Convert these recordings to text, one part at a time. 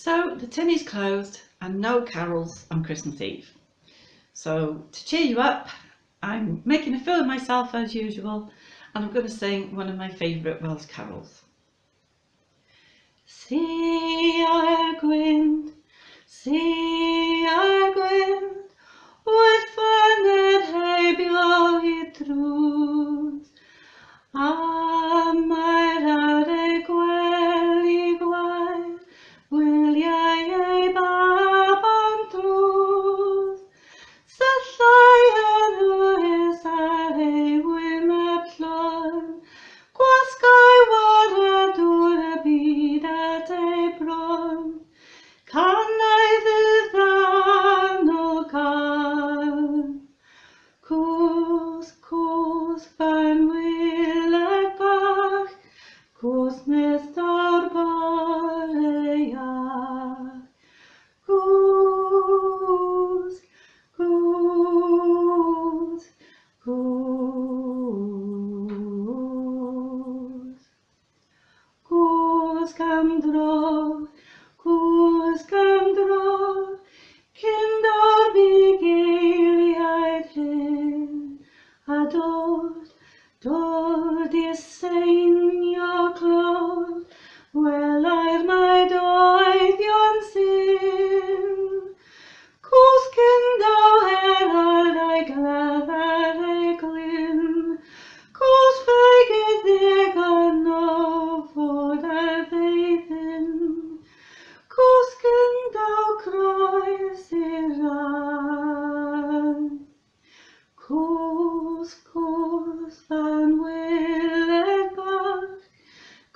So the tin is closed and no carols on Christmas Eve. So to cheer you up, I'm making a fool of myself as usual, and I'm going to sing one of my favourite Welsh carols. Sir Gwyn, wyth faned hebio I drws, a mae'r ar ei gwely gwael, wyliau ei baban drws, syllai yn ywys ar ei wyneb llon, gwasgau waradwr y byd at ei bron, canaidd y ddan o gan. Cws fan wyleg bach, cws nes dawr bore iach. Cws gam dro, cyn dawr bugeiliaid hyn, a dod I seinio clod, welai'r mae doeddion syn. Cws cyn daw herald a'i gledd ar ei glyn, cws feigyd ddigon o fod ar ddeithyn, cws cyn daw croes i'r ran. Cws fan wyleg bach,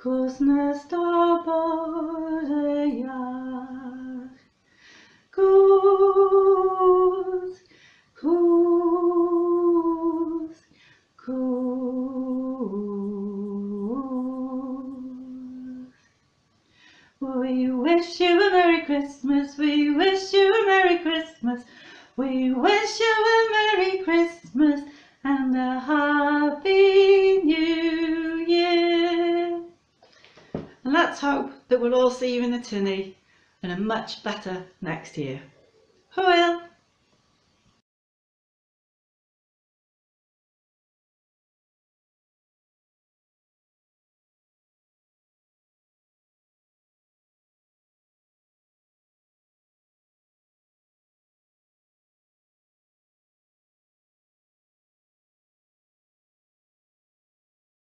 cws nes da bore iach. We wish you a Merry Christmas, we wish you a Merry Christmas, we wish you a Merry Christmas and a Happy New Year. And let's hope that we'll all see you in the tinny and a much better next year. Hwyl!